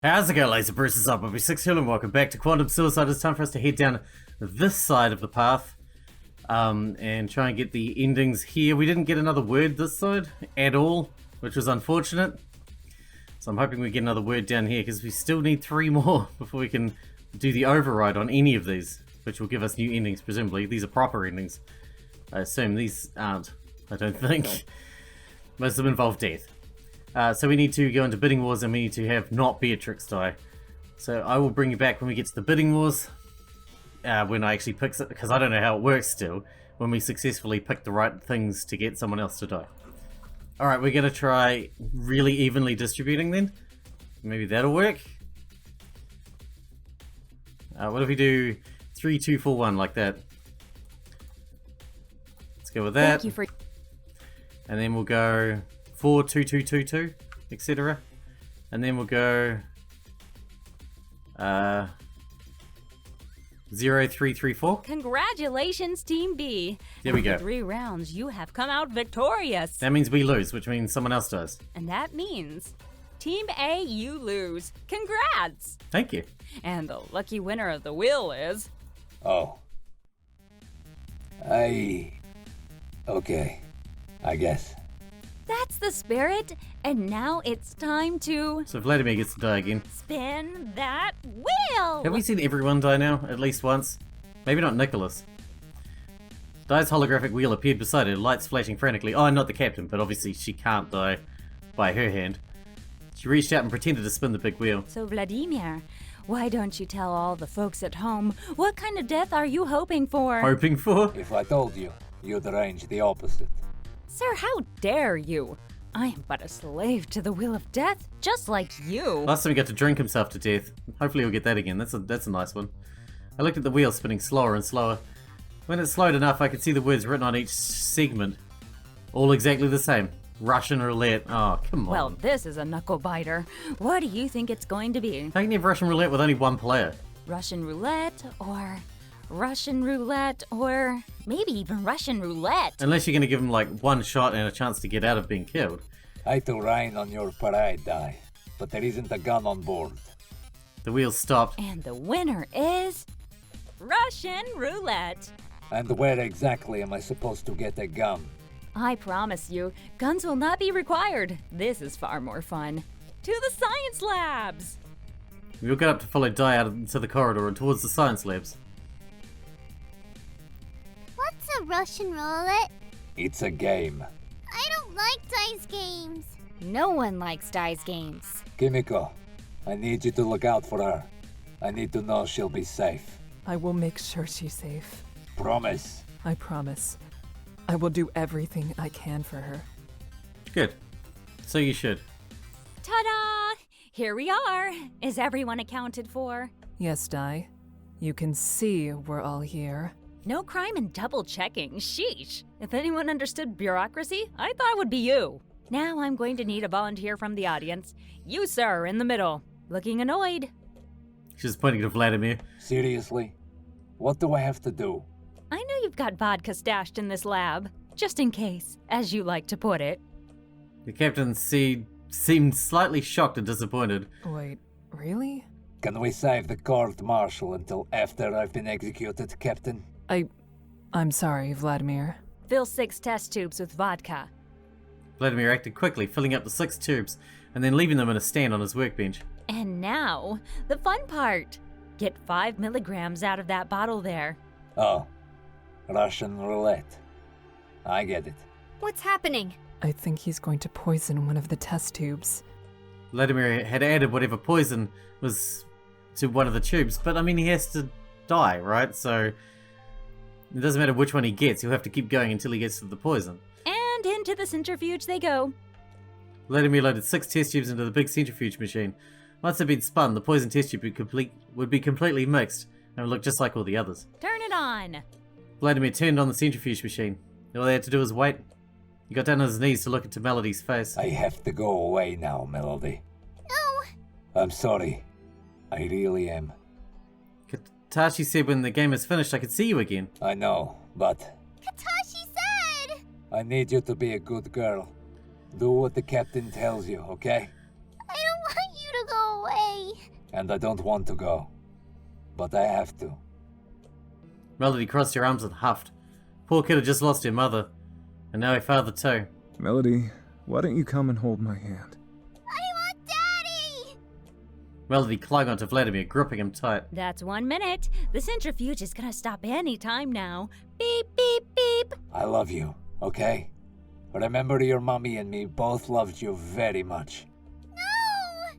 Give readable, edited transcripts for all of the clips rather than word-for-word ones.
How's it going, Laser Bruises up? I'll be Sixkilla and welcome back to Quantum Suicide. It's time for us to head down this side of the path and try and get the endings here. We didn't get another word this side at all, which was unfortunate. So I'm hoping we get another word down here because we still need 3 more before we can do the override on any of these, which will give us new endings, presumably. These are proper endings. I assume these aren't, I don't think. Most of them involve death. So we need to go into bidding wars and we need to have not Beatrix die. So I will bring you back when we get to the bidding wars. When I actually pick it, because I don't know how it works still. When we successfully pick the right things to get someone else to die. Alright, we're going to try really evenly distributing then. Maybe that'll work. What if we do 3, 2, 4, 1 like that? Let's go with that. Thank you for... And then we'll go 4, 2, 2, 2, 2, etc. And then we'll go 0, 3, 3, 4. Congratulations, Team B. There we go. After 3 rounds, you have come out victorious. That means we lose, which means someone else does. And that means, Team A, you lose. Congrats! Thank you. And the lucky winner of the wheel is... Oh. Okay. I guess. That's the spirit. And now it's time to... So Vladimir gets to die again. spin that wheel! Have we seen everyone die now, at least once? Maybe not Nicholas. Di's holographic wheel appeared beside her, lights flashing frantically. Oh, not the captain, but obviously she can't die by her hand. She reached out and pretended to spin the big wheel. So Vladimir, why don't you tell all the folks at home, what kind of death are you hoping for? Hoping for? If I told you, you'd arrange the opposite. Sir, how dare you? I am but a slave to the will of death, just like you. Last time he got to drink himself to death. Hopefully we'll get that again. That's a nice one. I looked at the wheel spinning slower and slower. When it slowed enough, I could see the words written on each segment. All exactly the same. Russian roulette. Oh, come on. Well, this is a knuckle biter. What do you think it's going to be? How can you have Russian roulette with only one player? Russian roulette, or maybe even Russian roulette. Unless you're going to give him like one shot and a chance to get out of being killed. I to rain on your parade, Di, but there isn't a gun on board. The wheel stopped. And the winner is... Russian roulette. And where exactly am I supposed to get a gun? I promise you, guns will not be required. This is far more fun. To the science labs! We'll get up to follow Di out into the corridor and towards the science labs. What's a Russian roulette? It's a game. I don't like dice games. No one likes dice games. Kimiko, I need you to look out for her. I need to know she'll be safe. I will make sure she's safe. Promise. I promise. I will do everything I can for her. Good. So you should. Ta-da! Here we are. Is everyone accounted for? Yes, Di. You can see we're all here. No crime in double checking. Sheesh. If anyone understood bureaucracy, I thought it would be you. Now I'm going to need a volunteer from the audience. You, sir, in the middle. Looking annoyed. She's pointing to Vladimir. Seriously? What do I have to do? I know you've got vodka stashed in this lab. Just in case, as you like to put it. The captain seemed slightly shocked and disappointed. Wait, really? Can we save the court-martial until after I've been executed, Captain? I'm sorry, Vladimir. Fill 6 test tubes with vodka. Vladimir acted quickly, filling up the 6 tubes and then leaving them in a stand on his workbench. And now, the fun part. Get 5 milligrams out of that bottle there. Oh, Russian roulette. I get it. What's happening? I think he's going to poison one of the test tubes. Vladimir had added whatever poison was to one of the tubes, but I mean he has to die, right? So it doesn't matter which one he gets, he'll have to keep going until he gets to the poison. And into the centrifuge they go. Vladimir loaded 6 test tubes into the big centrifuge machine. Once they'd been spun, the poison test tube would be completely mixed and would look just like all the others. Turn it on. Vladimir turned on the centrifuge machine. All they had to do was wait. He got down on his knees to look into Melody's face. I have to go away now, Melody. No. I'm sorry. I really am. Katashi said when the game is finished I could see you again. I know, but Katashi said. I need you to be a good girl. Do what the captain tells you, okay? I don't want you to go away. and I don't want to go. But I have to. Melody crossed her arms and huffed. Poor kid had just lost her mother, and now her father too. Melody, why don't you come and hold my hand? I want Daddy! Melody clung onto Vladimir, gripping him tight. That's 1 minute. The centrifuge is gonna stop any time now. Beep, beep, beep. I love you, okay? Remember your mommy and me both loved you very much. No!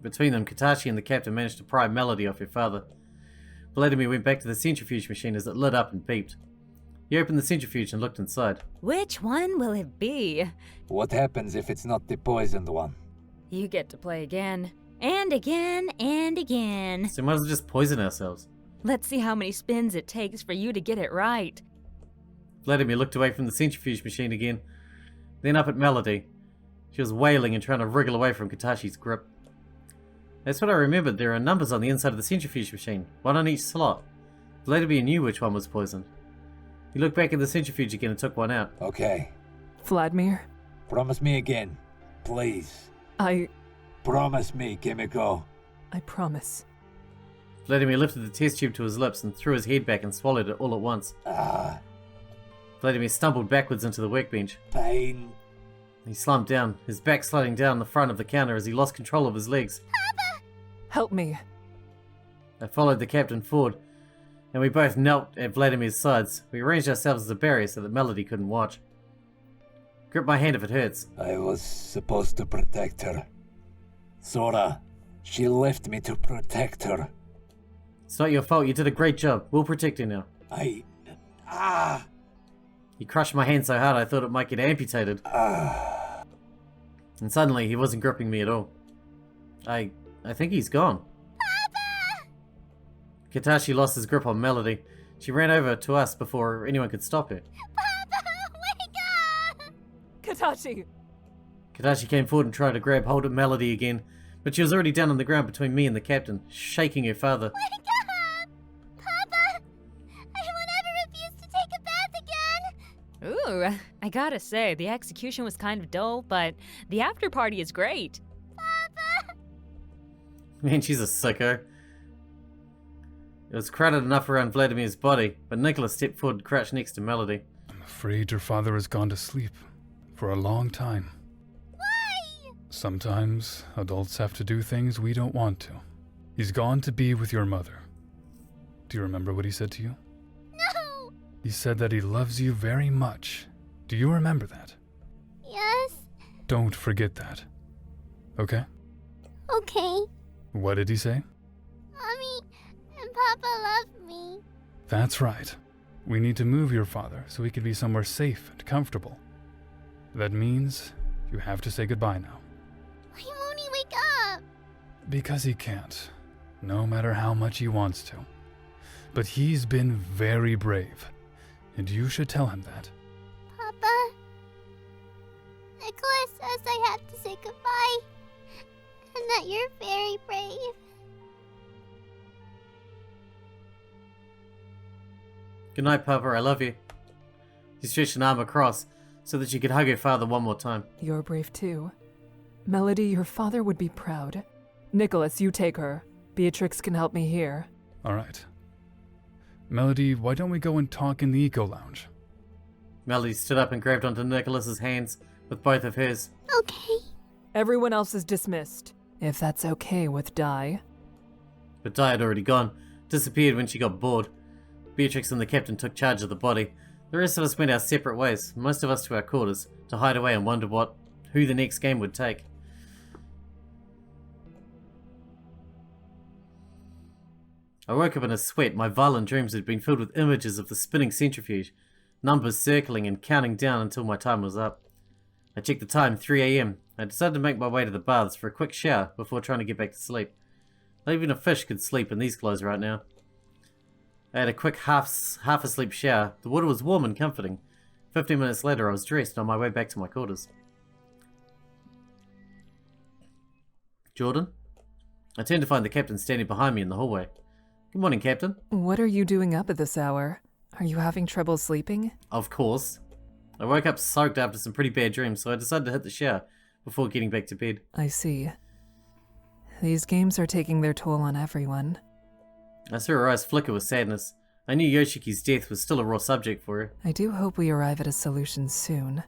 Between them, Katashi and the captain managed to pry Melody off her father. Vladimir went back to the centrifuge machine as it lit up and beeped. He opened the centrifuge and looked inside. Which one will it be? What happens if it's not the poisoned one? You get to play again. And again, and again. So we might as well just poison ourselves. Let's see how many spins it takes for you to get it right. Vladimir looked away from the centrifuge machine again, then up at Melody. She was wailing and trying to wriggle away from Katashi's grip. That's what I remembered. There are numbers on the inside of the centrifuge machine, one on each slot. Vladimir knew which one was poisoned. He looked back at the centrifuge again and took one out. Okay. Vladimir, Promise me again. Please. I Promise me, Kimiko. promise. Vladimir lifted the test tube to his lips and threw his head back and swallowed it all at once. Vladimir stumbled backwards into the workbench. Pain. He slumped down, his back sliding down the front of the counter as he lost control of his legs. Help me. I followed the captain forward, and we both knelt at Vladimir's sides. We arranged ourselves as a barrier so that Melody couldn't watch. Grip my hand if it hurts. I was supposed to protect her. Sora, she left me to protect her. It's not your fault, you did a great job. We'll protect her now. He crushed my hand so hard I thought it might get amputated. And suddenly he wasn't gripping me at all. I think he's gone. Papa! Katashi lost his grip on Melody. She ran over to us before anyone could stop her. Papa, wake up! Katashi! Katashi came forward and tried to grab hold of Melody again, but she was already down on the ground between me and the captain, shaking her father. Wake up! Papa! I will never refuse to take a bath again! Ooh, I gotta say, the execution was kind of dull, but the after party is great. Papa! Man, she's a sicko. It was crowded enough around Vladimir's body, but Nicholas stepped forward and crouched next to Melody. I'm afraid your father has gone to sleep for a long time. Why? Sometimes adults have to do things we don't want to. He's gone to be with your mother. Do you remember what he said to you? No! He said that he loves you very much. Do you remember that? Yes? Don't forget that. Okay? Okay. What did he say? Mommy and Papa love me. That's right. We need to move your father so he can be somewhere safe and comfortable. That means you have to say goodbye now. Why won't he wake up? Because he can't, no matter how much he wants to. But he's been very brave, and you should tell him that. Papa? Nicholas says I have to say goodbye. And that you're very brave. Good night, Papa, I love you. She stretched an arm across so that she could hug her father one more time. You're brave too. Melody, your father would be proud. Nicholas, you take her. Beatrix can help me here. All right. Melody, why don't we go and talk in the Eco Lounge? Melody stood up and grabbed onto Nicholas's hands with both of hers. Okay. Everyone else is dismissed, if that's okay with Di. But Di had already gone, disappeared when she got bored. Beatrix and the captain took charge of the body. The rest of us went our separate ways, most of us to our quarters, to hide away and wonder who the next game would take. I woke up in a sweat. My violent dreams had been filled with images of the spinning centrifuge, numbers circling and counting down until my time was up. I checked the time, 3 a.m. I decided to make my way to the baths for a quick shower before trying to get back to sleep. Not even a fish could sleep in these clothes right now. I had a quick half asleep shower. The water was warm and comforting. 15 minutes later I was dressed on my way back to my quarters. Jordan? I turned to find the captain standing behind me in the hallway. Good morning, Captain. What are you doing up at this hour? Are you having trouble sleeping? Of course. I woke up soaked after some pretty bad dreams, so I decided to hit the shower before getting back to bed. I see. These games are taking their toll on everyone. I saw her eyes flicker with sadness. I knew Yoshiki's death was still a raw subject for her. I do hope we arrive at a solution soon.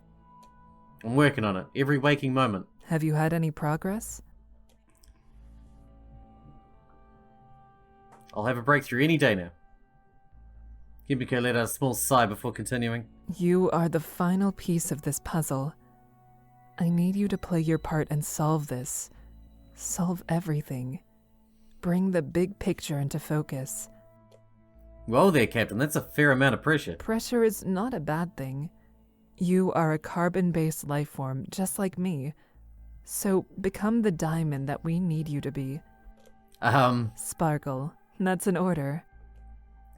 I'm working on it, every waking moment. Have you had any progress? I'll have a breakthrough any day now. Kimiko let out a small sigh before continuing. You are the final piece of this puzzle. I need you to play your part and solve this. Solve everything. Bring the big picture into focus. Whoa there, Captain, that's a fair amount of pressure. Pressure is not a bad thing. You are a carbon-based life form, just like me. So become the diamond that we need you to be. Sparkle. That's an order.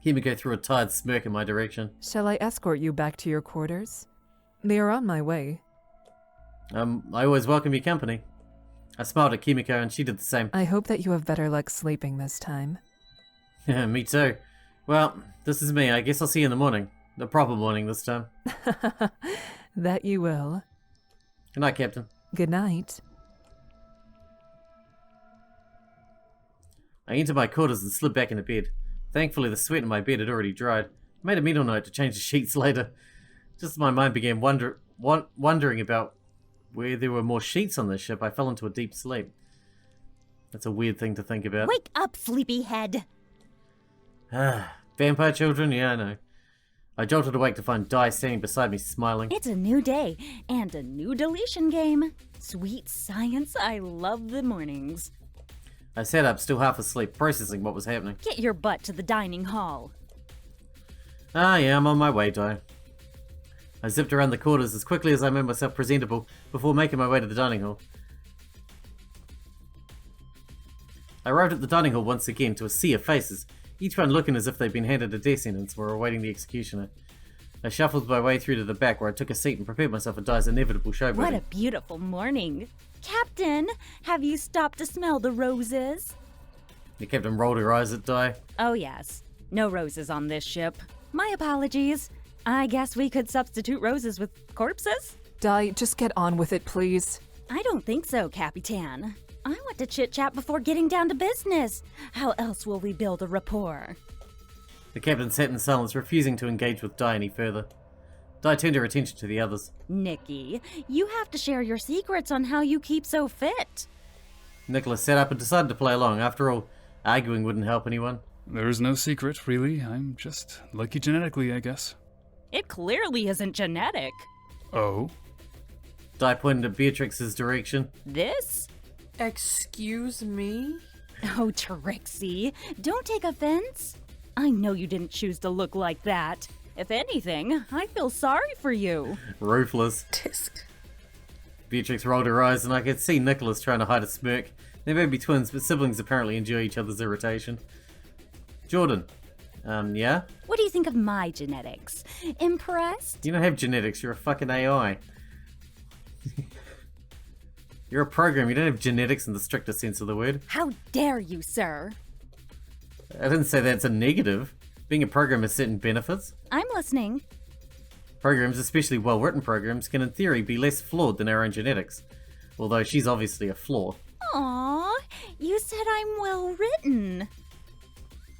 Kimiko threw a tired smirk in my direction. Shall I escort you back to your quarters? They are on my way. I always welcome your company. I smiled at Kimiko and she did the same. I hope that you have better luck sleeping this time. Me too. Well, this is me. I guess I'll see you in the morning. The proper morning this time. That you will. Good night, Captain. Good night. I entered my quarters and slid back into bed. Thankfully, the sweat in my bed had already dried. I made a mental note to change the sheets later. Just as my mind began wondering about where there were more sheets on this ship, I fell into a deep sleep. That's a weird thing to think about. Wake up, sleepyhead! Vampire children? Yeah, I know. I jolted awake to find Dai standing beside me, smiling. It's a new day and a new deletion game. Sweet science, I love the mornings. I sat up, still half asleep, processing what was happening. Get your butt to the dining hall. Yeah, I'm on my way, Dai. I zipped around the quarters as quickly as I made myself presentable before making my way to the dining hall. I arrived at the dining hall once again to a sea of faces, each one looking as if they'd been handed a death sentence and were awaiting the executioner. I shuffled my way through to the back where I took a seat and prepared myself for Dai's inevitable showboating. What a beautiful morning. Captain, have you stopped to smell the roses? The captain rolled her eyes at Dai. Oh yes, no roses on this ship. My apologies. I guess we could substitute roses with corpses? Dai, just get on with it, please. I don't think so, Capitan. I want to chit-chat before getting down to business. How else will we build a rapport? The captain sat in silence, refusing to engage with Dai any further. Dai turned her attention to the others. Nikki, you have to share your secrets on how you keep so fit. Nicholas sat up and decided to play along. After all, arguing wouldn't help anyone. There's no secret, really. I'm just lucky genetically, I guess. It clearly isn't genetic. Oh? Dai pointed at Beatrix's direction. This? Excuse me? Oh, Trixie, don't take offense. I know you didn't choose to look like that. If anything, I feel sorry for you. Ruthless. Tisk. Beatrix rolled her eyes and I could see Nicholas trying to hide a smirk. They may be twins, but siblings apparently enjoy each other's irritation. Jordan. Yeah? What do you think of my genetics? Impressed? You don't have genetics, you're a fucking AI. You're a program, you don't have genetics in the strictest sense of the word. How dare you, sir? I didn't say that's a negative. Being a program has certain benefits. I'm listening. Programs, especially well-written programs, can in theory be less flawed than our own genetics. Although she's obviously a flaw. Aww, you said I'm well written.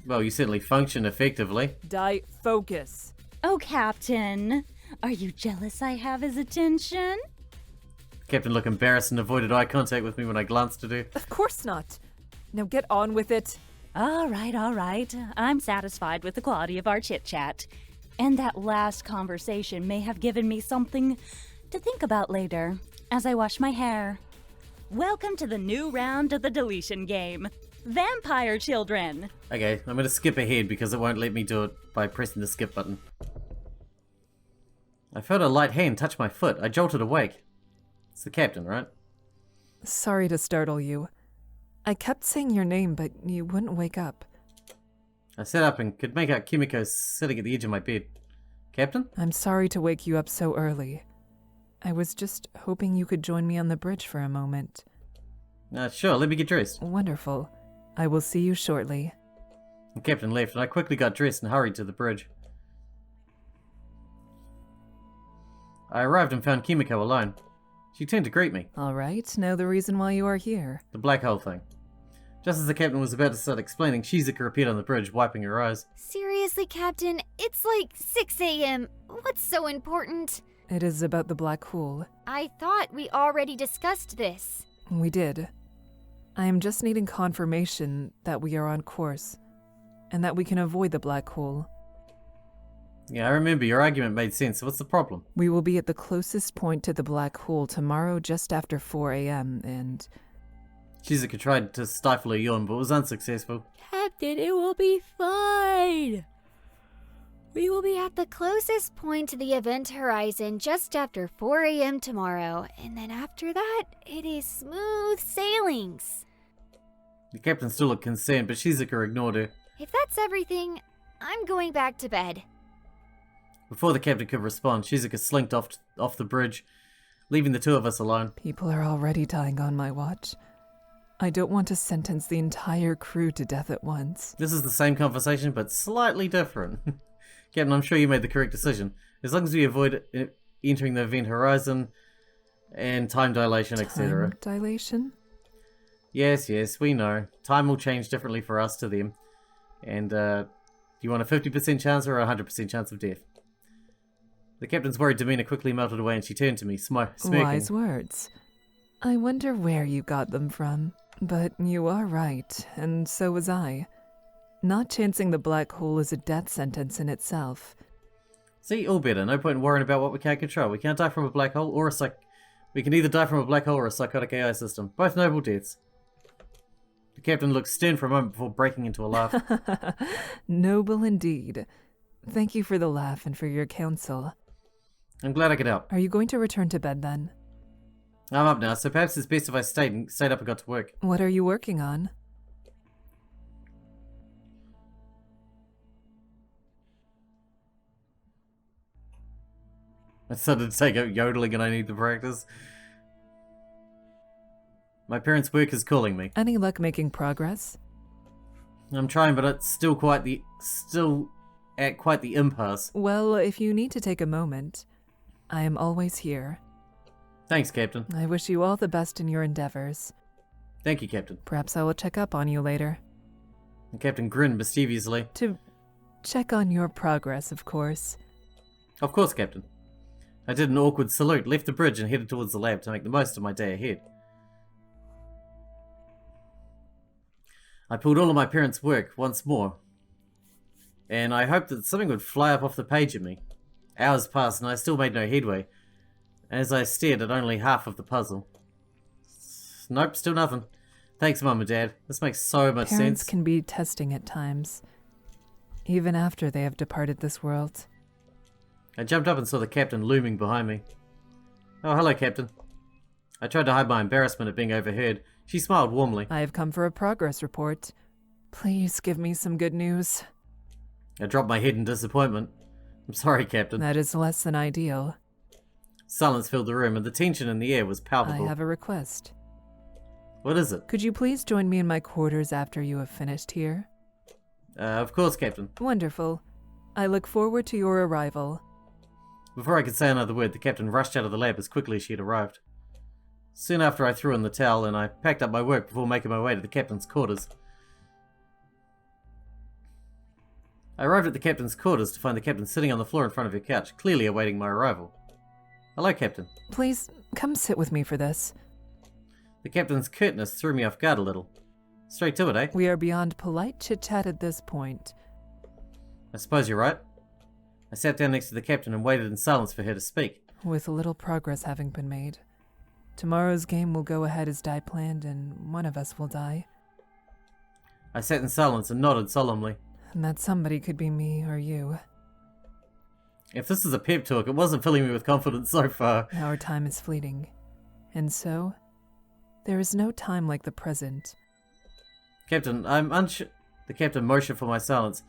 Well, you certainly function effectively. Dai, focus. Oh, Captain, are you jealous I have his attention? Captain looked embarrassed and avoided eye contact with me when I glanced at her. Of course not. Now get on with it. All right. I'm satisfied with the quality of our chit-chat. And that last conversation may have given me something to think about later as I wash my hair. Welcome to the new round of the Deletion Game. Vampire children! Okay, I'm gonna skip ahead because it won't let me do it by pressing the skip button. I felt a light hand touch my foot. I jolted awake. It's the captain, right? Sorry to startle you. I kept saying your name, but you wouldn't wake up. I sat up and could make out Kimiko sitting at the edge of my bed. Captain? I'm sorry to wake you up so early. I was just hoping you could join me on the bridge for a moment. Sure, let me get dressed. Wonderful. I will see you shortly. The captain left, and I quickly got dressed and hurried to the bridge. I arrived and found Kimiko alone. She turned to greet me. All right, know the reason why you are here. The black hole thing. Just as the captain was about to start explaining, Shizuka appeared on the bridge, wiping her eyes. Seriously, Captain? It's like 6 a.m. What's so important? It is about the black hole. I thought we already discussed this. We did. I am just needing confirmation that we are on course, and that we can avoid the black hole. Yeah, I remember your argument made sense, so what's the problem? We will be at the closest point to the black hole tomorrow just after 4 a.m. and... Shizuka tried to stifle a yawn, but was unsuccessful. Captain, it will be fine. We will be at the closest point to the event horizon just after 4 a.m. tomorrow, and then after that, it is smooth sailings. The captain still looked concerned, but Shizuka ignored her. If that's everything, I'm going back to bed. Before the captain could respond, Shizuka slinked off the bridge, leaving the two of us alone. People are already dying on my watch. I don't want to sentence the entire crew to death at once. This is the same conversation, but slightly different. Captain, I'm sure you made the correct decision. As long as we avoid entering the event horizon and time dilation, etc. Time dilation? Yes, we know. Time will change differently for us to them. And, do you want a 50% chance or a 100% chance of death? The captain's worried demeanor quickly melted away and she turned to me, smirking. Wise words. I wonder where you got them from. But you are right, and so was I. Not chancing the black hole is a death sentence in itself. See, all better. No point in worrying about what we can't control. We can't die from a black hole or we can either die from a black hole or a psychotic AI system. Both noble deaths. The captain looked stern for a moment before breaking into a laugh. Noble indeed. Thank you for the laugh and for your counsel. I'm glad I could help. Are you going to return to bed then? I'm up now, so perhaps it's best if I stayed up and got to work. What are you working on? I started to take out yodeling and I need the practice. My parents' work is calling me. Any luck making progress? I'm trying, but it's still at quite the impasse. Well, if you need to take a moment, I am always here. Thanks, Captain. I wish you all the best in your endeavors. Thank you, Captain. Perhaps I will check up on you later. The captain grinned mischievously. To check on your progress, of course. Of course, Captain. I did an awkward salute, left the bridge and headed towards the lab to make the most of my day ahead. I pulled all of my parents' work once more, and I hoped that something would fly up off the page at me. Hours passed and I still made no headway, as I stared at only half of the puzzle. Nope, still nothing. Thanks, Mum and Dad. This makes so much sense. Parents can be testing at times, even after they have departed this world. I jumped up and saw the captain looming behind me. Oh, hello, Captain. I tried to hide my embarrassment at being overheard. She smiled warmly. I have come for a progress report. Please give me some good news. I dropped my head in disappointment. I'm sorry, Captain. That is less than ideal. Silence filled the room and the tension in the air was palpable. I have a request. What is it? Could you please join me in my quarters after you have finished here? Of course, Captain. Wonderful. I look forward to your arrival. Before I could say another word, the captain rushed out of the lab as quickly as she had arrived. Soon after, I threw in the towel and I packed up my work before making my way to the captain's quarters. I arrived at the captain's quarters to find the captain sitting on the floor in front of her couch, clearly awaiting my arrival. Hello, Captain. Please, come sit with me for this. The captain's curtness threw me off guard a little. Straight to it, eh? We are beyond polite chit-chat at this point. I suppose you're right. I sat down next to the captain and waited in silence for her to speak. With little progress having been made, tomorrow's game will go ahead as Di planned and one of us will die. I sat in silence and nodded solemnly. And that somebody could be me or you. If this is a pep talk, it wasn't filling me with confidence so far. Our time is fleeting. And so, there is no time like the present. Captain, I'm unsure... The captain motioned for my silence,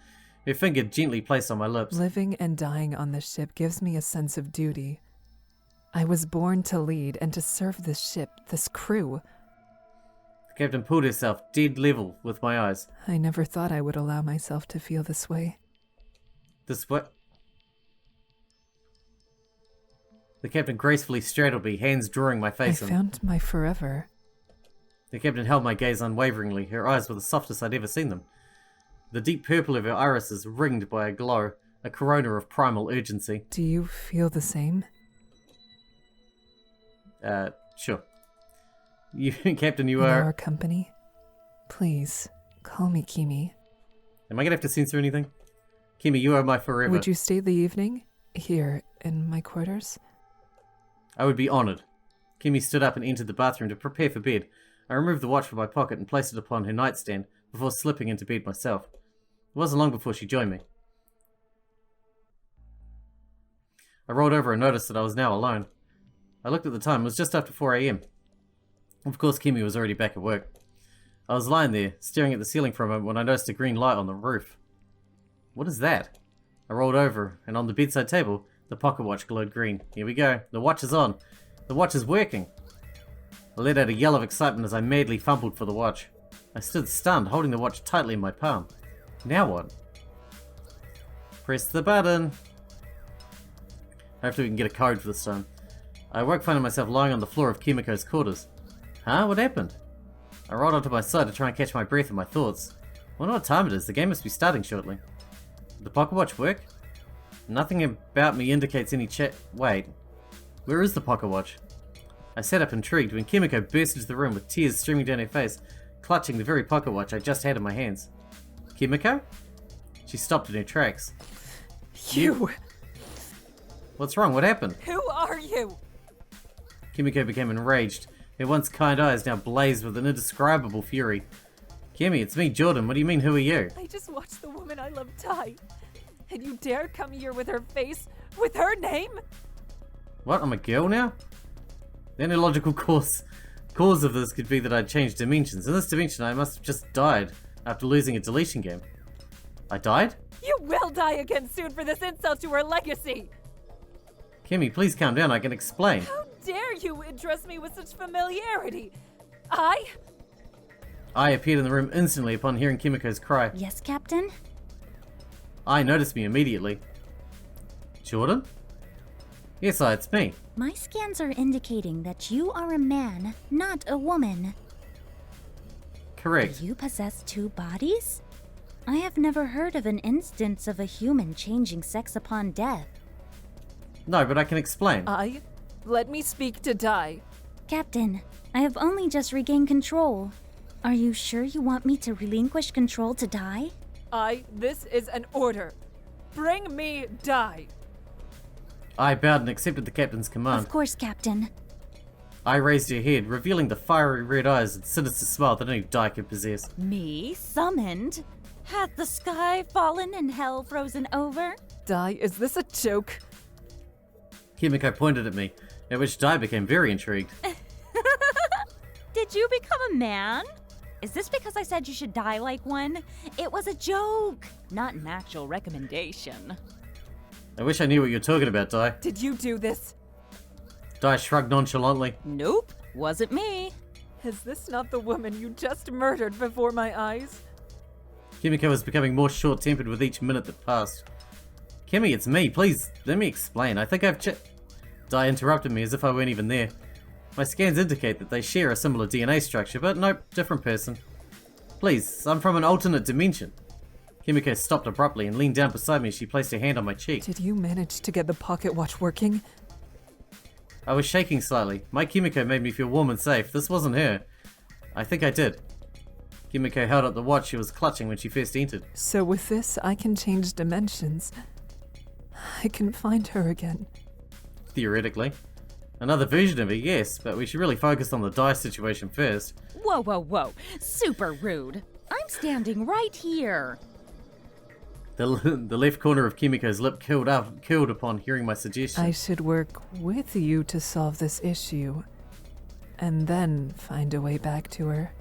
her finger gently placed on my lips. Living and dying on this ship gives me a sense of duty. I was born to lead and to serve this ship, this crew. The captain pulled herself dead level with my eyes. I never thought I would allow myself to feel this way. This what? The captain gracefully straddled me, hands drawing my face I found my forever. The captain held my gaze unwaveringly. Her eyes were the softest I'd ever seen them. The deep purple of her irises ringed by a glow, a corona of primal urgency. Do you feel the same? Sure. You, Captain, you In are... our company? Please, call me Kimi. Am I gonna have to censor anything? Kimi, you are my forever. Would you stay the evening? Here, in my quarters? I would be honoured. Kimi stood up and entered the bathroom to prepare for bed. I removed the watch from my pocket and placed it upon her nightstand before slipping into bed myself. It wasn't long before she joined me. I rolled over and noticed that I was now alone. I looked at the time. It was just after 4 a.m. Of course, Kimi was already back at work. I was lying there, staring at the ceiling for a moment when I noticed a green light on the roof. What is that? I rolled over, and on the bedside table, the pocket watch glowed green. Here we go. The watch is on. The watch is working. I let out a yell of excitement as I madly fumbled for the watch. I stood stunned, holding the watch tightly in my palm. Now what? Press the button. Hopefully we can get a code for this time. I awoke finding myself lying on the floor of Kimiko's quarters. Huh? What happened? I rolled onto my side to try and catch my breath and my thoughts. I wonder what time it is. The game must be starting shortly. Did the pocket watch work? Nothing about me indicates any Wait. Where is the pocket watch? I sat up intrigued when Kimiko burst into the room with tears streaming down her face, clutching the very pocket watch I just had in my hands. Kimiko? She stopped in her tracks. You! What's wrong? What happened? Who are you? Kimiko became enraged. Her once kind eyes now blazed with an indescribable fury. Kimmy, it's me, Jordan. What do you mean, who are you? I just watched the woman I love die. And you dare come here with her face, with her name? What, I'm a girl now? The only logical cause of this could be that I'd changed dimensions. In this dimension, I must have just died after losing a deletion game. I died? You will die again soon for this insult to her legacy! Kimmy, please calm down. I can explain. How dare you address me with such familiarity? I appeared in the room instantly upon hearing Kimiko's cry. Yes, Captain? I noticed me immediately. Jordan? Yes, it's me. My scans are indicating that you are a man, not a woman. Correct. Do you possess two bodies? I have never heard of an instance of a human changing sex upon death. No, but I can explain. Let me speak to Dai. Captain, I have only just regained control. Are you sure you want me to relinquish control to Dai? This is an order. Bring me Dai. I bowed and accepted the captain's command. Of course, Captain. I raised her head, revealing the fiery red eyes and sinister smile that only Dai could possess. Me summoned? Hath the sky fallen and hell frozen over? Dai, is this a joke? Kimiko pointed at me, at which Dai became very intrigued. Did you become a man? Is this because I said you should die like one? It was a joke, not an actual recommendation. I wish I knew what you're talking about, Dai. Did you do this? Dai shrugged nonchalantly. Nope, wasn't me. Is this not the woman you just murdered before my eyes? Kimiko was becoming more short-tempered with each minute that passed. Kimmy, it's me. Please, let me explain. I think I've Dai interrupted me as if I weren't even there. My scans indicate that they share a similar DNA structure, but nope, different person. Please, I'm from an alternate dimension. Kimiko stopped abruptly and leaned down beside me as she placed her hand on my cheek. Did you manage to get the pocket watch working? I was shaking slightly. My Kimiko made me feel warm and safe. This wasn't her. I think I did. Kimiko held up the watch she was clutching when she first entered. So with this, I can change dimensions. I can find her again. Theoretically. Another version of her, yes, but we should really focus on the Dai situation first. Whoa, whoa, whoa. Super rude. I'm standing right here. The left corner of Kimiko's lip curled upon hearing my suggestion. I should work with you to solve this issue, and then find a way back to her.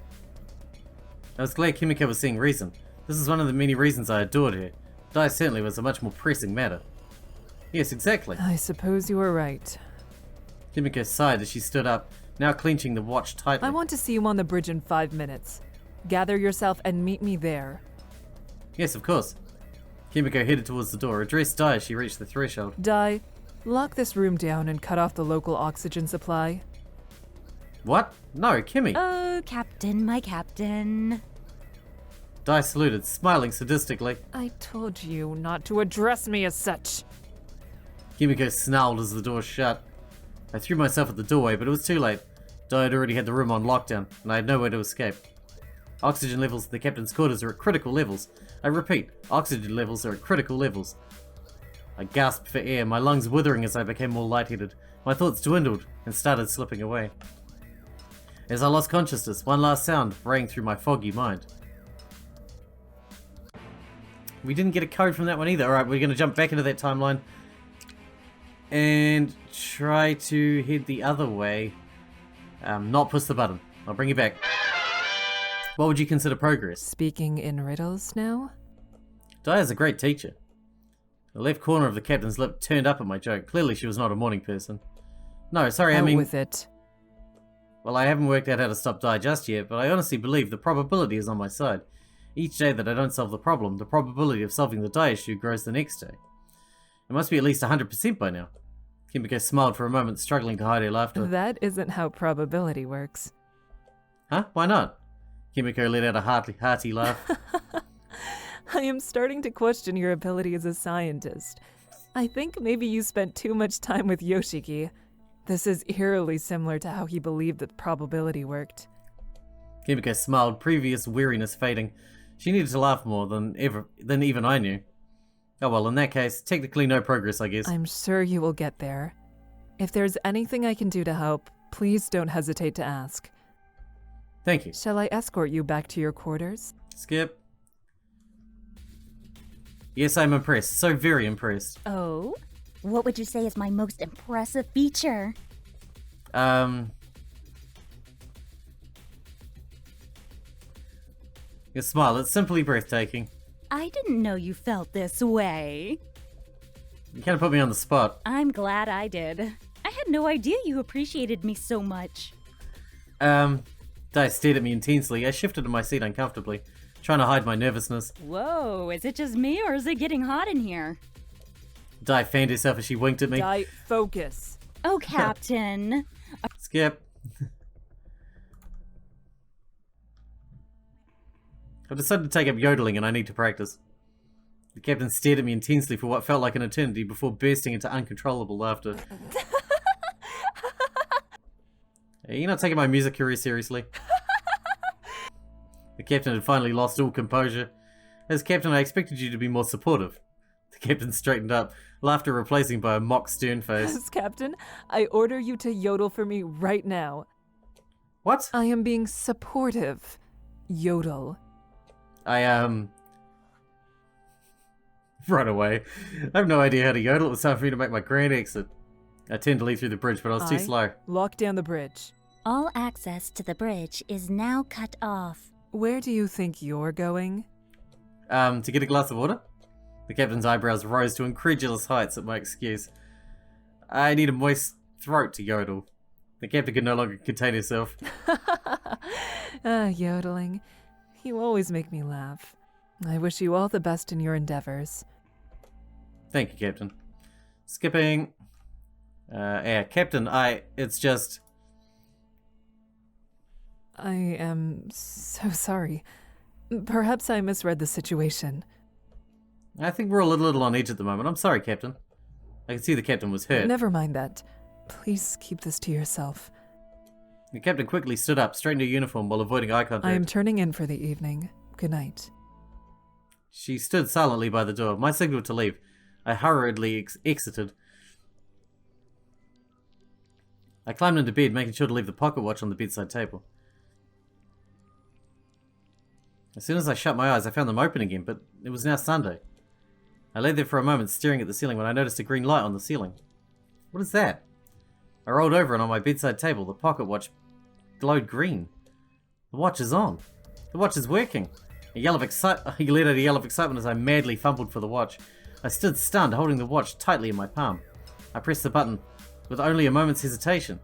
I was glad Kimiko was seeing reason. This is one of the many reasons I adored her. Dai certainly was a much more pressing matter. Yes, exactly. I suppose you are right. Kimiko sighed as she stood up, now clenching the watch tightly. I want to see you on the bridge in 5 minutes. Gather yourself and meet me there. Yes, of course. Kimiko headed towards the door, addressed Dai as she reached the threshold. Dai, lock this room down and cut off the local oxygen supply. What? No, Kimmy. Oh, Captain, my Captain. Di saluted, smiling sadistically. I told you not to address me as such. Kimiko snarled as the door shut. I threw myself at the doorway, but it was too late. Di had already had the room on lockdown, and I had nowhere to escape. Oxygen levels in the captain's quarters are at critical levels. I repeat, oxygen levels are at critical levels. I gasped for air, my lungs withering as I became more lightheaded. My thoughts dwindled and started slipping away. As I lost consciousness, one last sound rang through my foggy mind. We didn't get a code from that one either. Alright, we're going to jump back into that timeline and try to head the other way. Not push the button. I'll bring you back. What would you consider progress? Speaking in riddles now? Di is a great teacher. The left corner of the captain's lip turned up at my joke. Clearly she was not a morning person. No, sorry, I Out mean... with it. Well, I haven't worked out how to stop Di just yet, but I honestly believe the probability is on my side. Each day that I don't solve the problem, the probability of solving the Di issue grows the next day. It must be at least 100% by now. Kimiko smiled for a moment, struggling to hide her laughter. That isn't how probability works. Huh? Why not? Kimiko let out a hearty laugh. I am starting to question your ability as a scientist. I think maybe you spent too much time with Yoshiki. This is eerily similar to how he believed that probability worked. Kimiko smiled, previous weariness fading. She needed to laugh more than even I knew. Oh well, in that case, technically no progress, I guess. I'm sure you will get there. If there's anything I can do to help, please don't hesitate to ask. Thank you. Shall I escort you back to your quarters? Skip. Yes, I'm impressed. So very impressed. Oh? What would you say is my most impressive feature? Your smile, it's simply breathtaking. I didn't know you felt this way. You kind of put me on the spot. I'm glad I did. I had no idea you appreciated me so much. Di stared at me intensely. I shifted in my seat uncomfortably, trying to hide my nervousness. Whoa, is it just me or is it getting hot in here? Di fanned herself as she winked at me. Di, focus. Oh, Captain. Skip. I've decided to take up yodeling and I need to practice. The captain stared at me intensely for what felt like an eternity before bursting into uncontrollable laughter. Are you not taking my music career seriously? The captain had finally lost all composure. As captain, I expected you to be more supportive. The captain straightened up, laughter replacing by a mock stern face. As captain, I order you to yodel for me right now. What? I am being supportive. Yodel. Right away. I have no idea how to yodel. It was time for me to make my grand exit. I turned to leave through the bridge, but I was too slow. Lock down the bridge. All access to the bridge is now cut off. Where do you think you're going? To get a glass of water? The captain's eyebrows rose to incredulous heights at my excuse. I need a moist throat to yodel. The captain could no longer contain herself. Yodeling. You always make me laugh. I wish you all the best in your endeavors. Thank you, Captain. Skipping. Yeah, Captain, it's just... I am so sorry. Perhaps I misread the situation. I think we're all a little on edge at the moment. I'm sorry, Captain. I can see the Captain was hurt. Never mind that. Please keep this to yourself. The Captain quickly stood up, straightened her uniform while avoiding eye contact. I am turning in for the evening. Good night. She stood silently by the door. My signal to leave. I hurriedly exited. I climbed into bed, making sure to leave the pocket watch on the bedside table. As soon as I shut my eyes, I found them open again, but it was now Sunday. I lay there for a moment, staring at the ceiling, when I noticed a green light on the ceiling. What is that? I rolled over, and on my bedside table, the pocket watch glowed green. The watch is on. The watch is working. He let out a yell of excitement as I madly fumbled for the watch. I stood stunned, holding the watch tightly in my palm. I pressed the button with only a moment's hesitation.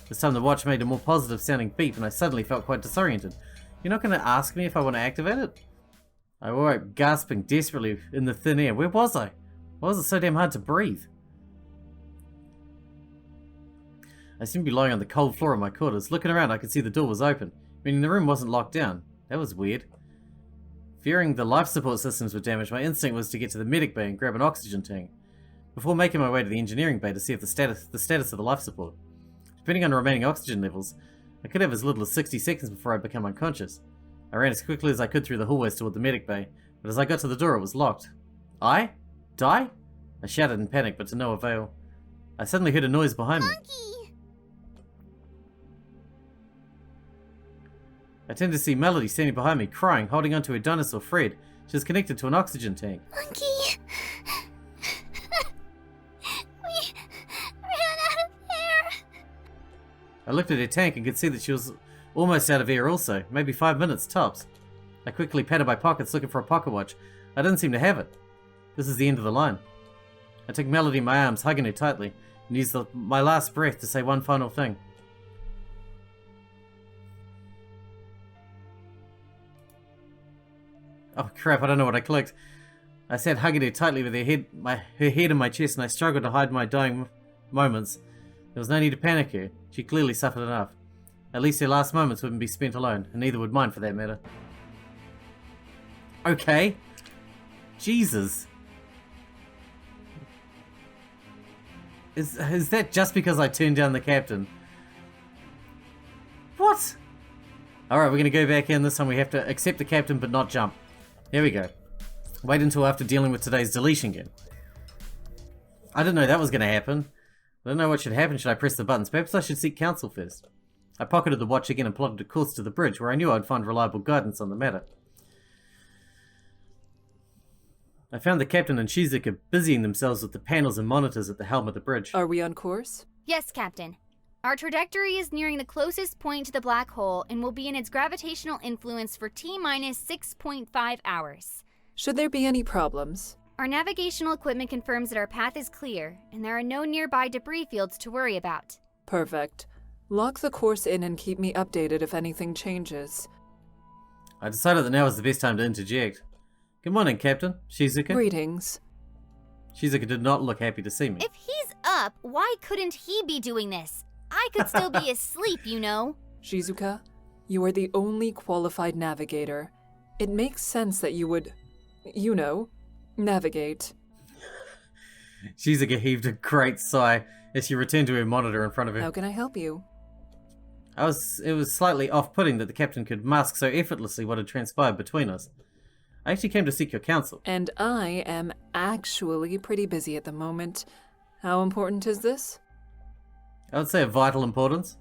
This time the watch made a more positive sounding beep, and I suddenly felt quite disoriented. You're not going to ask me if I want to activate it? I awoke, gasping desperately in the thin air. Where was I? Why was it so damn hard to breathe? I seemed to be lying on the cold floor of my quarters. Looking around, I could see the door was open, meaning the room wasn't locked down. That was weird. Fearing the life support systems were damaged, my instinct was to get to the medic bay and grab an oxygen tank, before making my way to the engineering bay to see if the status of the life support. Depending on remaining oxygen levels, I could have as little as 60 seconds before I become unconscious. I ran as quickly as I could through the hallways toward the medic bay, but as I got to the door, it was locked. I? Die? I shouted in panic, but to no avail. I suddenly heard a noise behind me. Monkey! I turned to see Melody standing behind me, crying, holding onto her dinosaur Fred. She was connected to an oxygen tank. Monkey! We ran out of air! I looked at her tank and could see that she was almost out of air also, maybe 5 minutes tops. I quickly patted my pockets looking for a pocket watch. I didn't seem to have it. This is the end of the line. I took Melody in my arms, hugging her tightly, and used my last breath to say one final thing. Oh crap, I don't know what I clicked. I sat hugging her tightly with her head in my chest, and I struggled to hide my dying moments. There was no need to panic her. She clearly suffered enough. At least her last moments wouldn't be spent alone, and neither would mine for that matter. Okay. Jesus. Is that just because I turned down the captain? What? Alright, we're going to go back in. This time we have to accept the captain but not jump. Here we go. Wait until after dealing with today's deletion game. I didn't know that was going to happen. I don't know what should happen. Should I press the buttons? Perhaps I should seek counsel first. I pocketed the watch again and plotted a course to the bridge, where I knew I'd find reliable guidance on the matter. I found the captain and Shizuka busying themselves with the panels and monitors at the helm of the bridge. Are we on course? Yes, Captain. Our trajectory is nearing the closest point to the black hole and will be in its gravitational influence for T-minus 6.5 hours. Should there be any problems? Our navigational equipment confirms that our path is clear, and there are no nearby debris fields to worry about. Perfect. Lock the course in and keep me updated if anything changes. I decided that now was the best time to interject. Good morning, Captain. Shizuka. Greetings. Shizuka did not look happy to see me. If he's up, why couldn't he be doing this? I could still be asleep, you know. Shizuka, you are the only qualified navigator. It makes sense that you would, you know, navigate. Shizuka heaved a great sigh as she returned to her monitor in front of her. How can I help you? It was slightly off-putting that the captain could mask so effortlessly what had transpired between us. I actually came to seek your counsel. And I am actually pretty busy at the moment. How important is this? I would say of vital importance.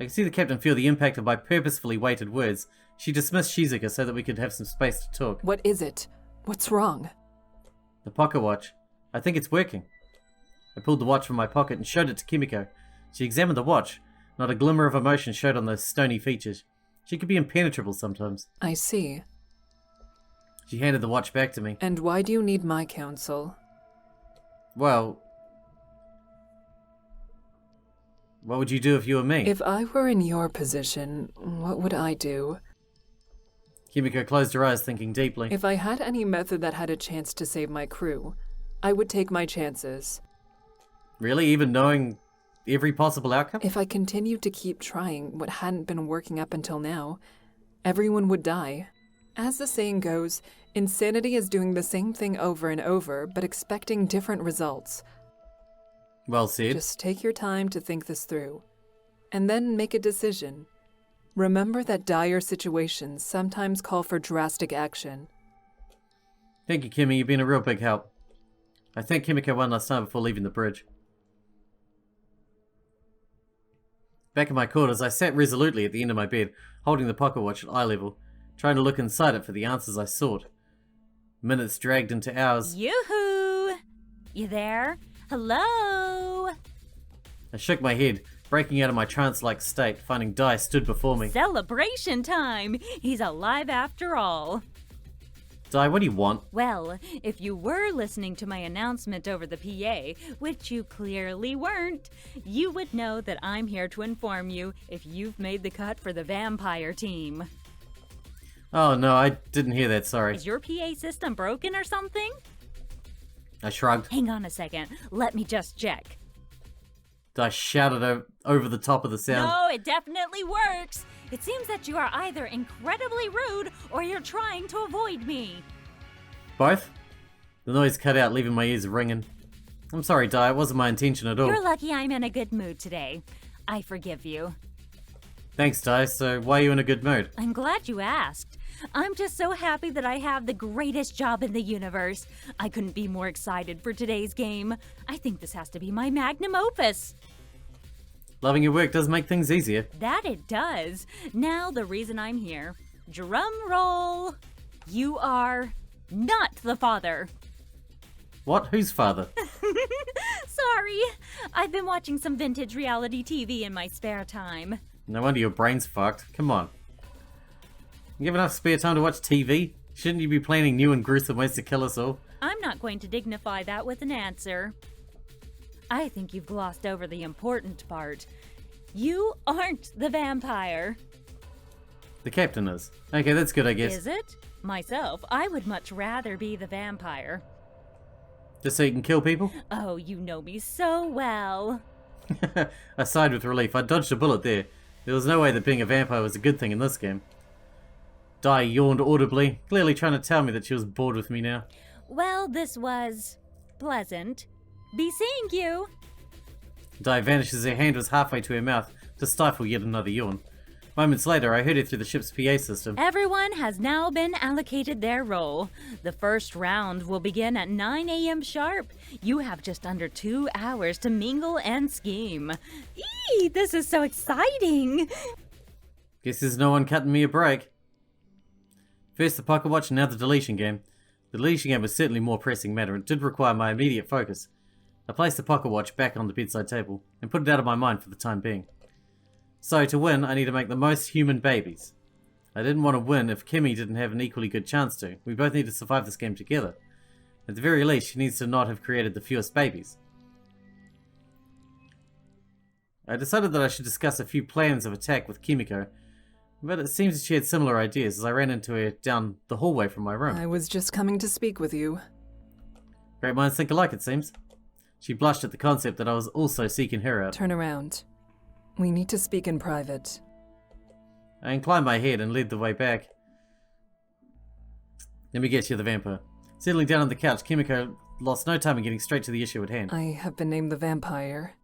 I could see the captain feel the impact of my purposefully weighted words. She dismissed Shizuka so that we could have some space to talk. What is it? What's wrong? The pocket watch. I think it's working. I pulled the watch from my pocket and showed it to Kimiko. She examined the watch. Not a glimmer of emotion showed on those stony features. She could be impenetrable sometimes. I see. She handed the watch back to me. And why do you need my counsel? Well, what would you do if you were me? If I were in your position, what would I do? Kimiko closed her eyes, thinking deeply. If I had any method that had a chance to save my crew, I would take my chances. Really? Even knowing every possible outcome? If I continued to keep trying what hadn't been working up until now, everyone would die. As the saying goes, insanity is doing the same thing over and over, but expecting different results. Well said. Just take your time to think this through, and then make a decision. Remember that dire situations sometimes call for drastic action. Thank you, Kimmy. You've been a real big help. I thanked Kimiko one last time before leaving the bridge. Back in my quarters, I sat resolutely at the end of my bed, holding the pocket watch at eye level, trying to look inside it for the answers I sought. Minutes dragged into hours. Yoo-hoo! You there? Hello? I shook my head, breaking out of my trance-like state, finding Dai stood before me. Celebration time! He's alive after all. Dai, what do you want? Well, if you were listening to my announcement over the PA, which you clearly weren't, you would know that I'm here to inform you if you've made the cut for the vampire team. Oh no, I didn't hear that, sorry. Is your PA system broken or something? I shrugged. Hang on a second, let me just check. I shouted over the top of the sound. No, it definitely works. It seems that you are either incredibly rude or you're trying to avoid me. Both? The noise cut out, leaving my ears ringing. I'm sorry, Di, it wasn't my intention at all. You're lucky I'm in a good mood today. I forgive you. Thanks, Di. So why are you in a good mood? I'm glad you asked. I'm just so happy that I have the greatest job in the universe. I couldn't be more excited for today's game. I think this has to be my magnum opus. Loving your work does make things easier. That it does. Now the reason I'm here. Drum roll. You are not the father. What? Whose father? Sorry. I've been watching some vintage reality TV in my spare time. No wonder your brain's fucked. Come on. You have enough spare time to watch TV? Shouldn't you be planning new and gruesome ways to kill us all? I'm not going to dignify that with an answer. I think you've glossed over the important part. You aren't the vampire. The captain is. Okay, that's good, I guess. Is it? Myself, I would much rather be the vampire. Just so you can kill people? Oh, you know me so well. I sighed with relief. I dodged a bullet there. There was no way that being a vampire was a good thing in this game. Di yawned audibly, clearly trying to tell me that she was bored with me now. Well, this was pleasant. Be seeing you. Di vanished as her hand was halfway to her mouth to stifle yet another yawn. Moments later, I heard her through the ship's PA system. Everyone has now been allocated their role. The first round will begin at 9 a.m. sharp. You have just under 2 hours to mingle and scheme. Eee, this is so exciting. Guess there's no one cutting me a break. First the pocket watch, now the deletion game. The deletion game was certainly more pressing matter and did require my immediate focus. I placed the pocket watch back on the bedside table and put it out of my mind for the time being. So to win, I need to make the most human babies. I didn't want to win if Kimmy didn't have an equally good chance to. We both need to survive this game together. At the very least, she needs to not have created the fewest babies. I decided that I should discuss a few plans of attack with Kimiko, but it seems that she had similar ideas as I ran into her down the hallway from my room. I was just coming to speak with you. Great minds think alike, it seems. She blushed at the concept that I was also seeking her out. Turn around. We need to speak in private. I inclined my head and led the way back. Let me get you, the vampire. Settling down on the couch, Kimiko lost no time in getting straight to the issue at hand. I have been named the vampire.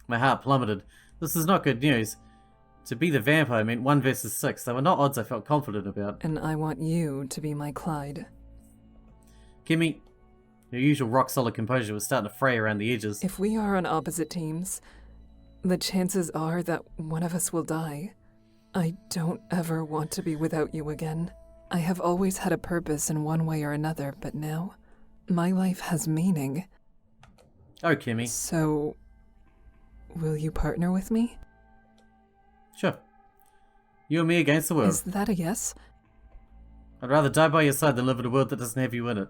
My heart plummeted. This is not good news. To be the vampire meant 1 versus 6. They were not odds I felt confident about. And I want you to be my Clyde. Kimmy, your usual rock-solid composure was starting to fray around the edges. If we are on opposite teams, the chances are that one of us will die. I don't ever want to be without you again. I have always had a purpose in one way or another, but now my life has meaning. Oh, Kimmy. So, will you partner with me? Sure. You and me against the world. Is that a yes? I'd rather die by your side than live in a world that doesn't have you in it.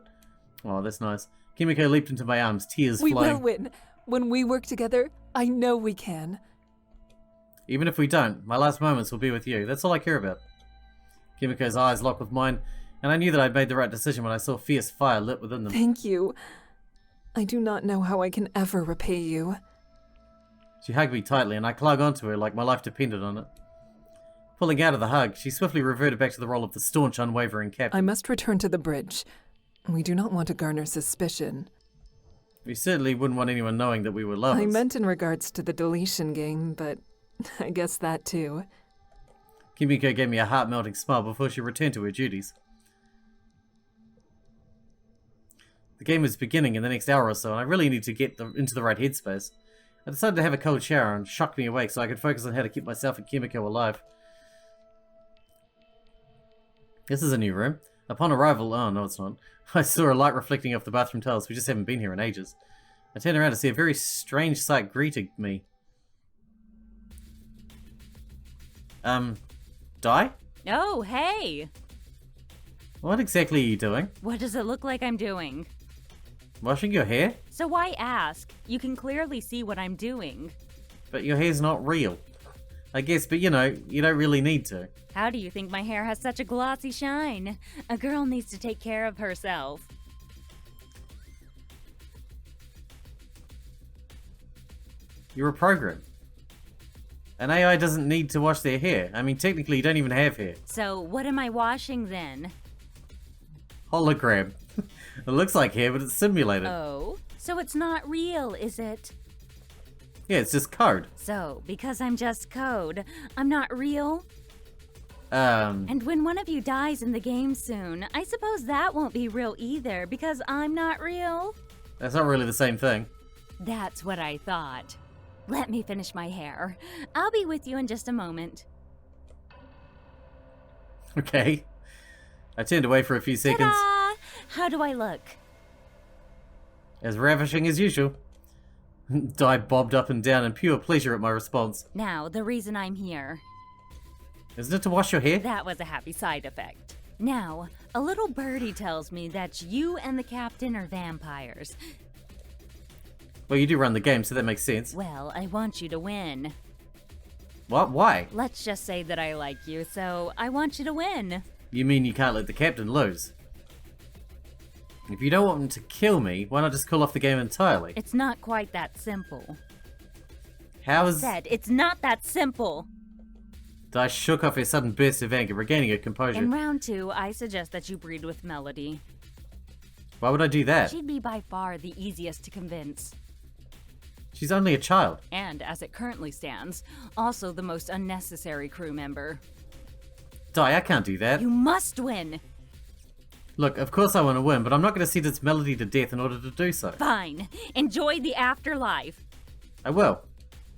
Oh, that's nice. Kimiko leaped into my arms, tears We flowing. will win. When we work together, I know we can. Even if we don't, my last moments will be with you. That's all I care about. Kimiko's eyes locked with mine, and I knew that I'd made the right decision when I saw fierce fire lit within them. Thank you. I do not know how I can ever repay you. She hugged me tightly, and I clung onto her like my life depended on it. Pulling out of the hug, she swiftly reverted back to the role of the staunch, unwavering captain. I must return to the bridge. We do not want to garner suspicion. We certainly wouldn't want anyone knowing that we were lovers. I meant in regards to the deletion game, but I guess that too. Kimiko gave me a heart-melting smile before she returned to her duties. The game was beginning in the next hour or so, and I really needed to get into the right headspace. I decided to have a cold shower and shock me awake so I could focus on how to keep myself and Kimiko alive. This is a new room. Upon arrival, oh no it's not, I saw a light reflecting off the bathroom tiles. We just haven't been here in ages. I turned around to see a very strange sight greeting me. Di? Oh, hey. What exactly are you doing? What does it look like I'm doing? Washing your hair? So why ask? You can clearly see what I'm doing. But your hair's not real. I guess, but you know, you don't really need to. How do you think my hair has such a glossy shine? A girl needs to take care of herself. You're a program. An AI doesn't need to wash their hair. I mean, technically, you don't even have hair. So, what am I washing then? Hologram. It looks like hair, but it's simulated. Oh, so it's not real, is it? Yeah, it's just code. So, because I'm just code, I'm not real? And And when one of you dies in the game soon, I suppose that won't be real either, because I'm not real? that's not really the same thing. That's what I thought. Let me finish my hair. I'll be with you in just a moment. Okay. I turned away for a few seconds. Ta-da! How do I look? As ravishing as usual. Di bobbed up and down in pure pleasure at my response. Now, the reason I'm here. Isn't it to wash your hair? That was a happy side effect. Now, a little birdie tells me that you and the captain are vampires. Well, you do run the game, so that makes sense. Well, I want you to win. What? Why? Let's just say that I like you, so I want you to win. You mean you can't let the captain lose? If you don't want him to kill me, why not just call off the game entirely? It's not quite that simple. How is... Said, it's not that simple. Di shook off her sudden burst of anger, regaining her composure. In round 2, I suggest that you breed with Melody. Why would I do that? She'd be by far the easiest to convince. She's only a child. And, as it currently stands, also the most unnecessary crew member. Di, I can't do that. You must win! Look, of course I want to win, but I'm not going to sentence Melody to death in order to do so. Fine. Enjoy the afterlife. I will.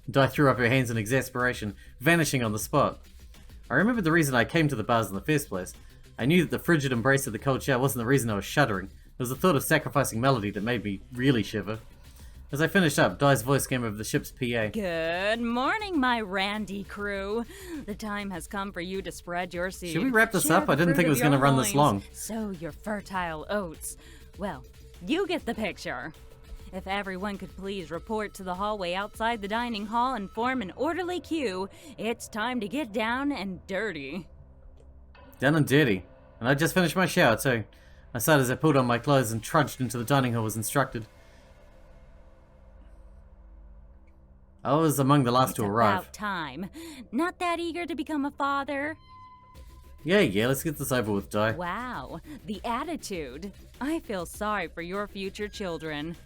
Di threw up her hands in exasperation, vanishing on the spot. I remembered the reason I came to the bars in the first place. I knew that the frigid embrace of the cold shower wasn't the reason I was shuddering. It was the thought of sacrificing Melody that made me really shiver. As I finished up, Di's voice came over the ship's PA. Good morning, my Randy crew. The time has come for you to spread your seed. Should we wrap this Share up? the I didn't fruit think it of was going to your run this long. loins. Sow your fertile oats. Well, you get the picture. If everyone could please report to the hallway outside the dining hall and form an orderly queue, it's time to get down and dirty. Down and dirty. And I just finished my shower too. I sighed as I pulled on my clothes and trudged into the dining hall as instructed. I was among the last to arrive. About time. Not that eager to become a father? Yeah, let's get this over with, Di. Wow, the attitude. I feel sorry for your future children.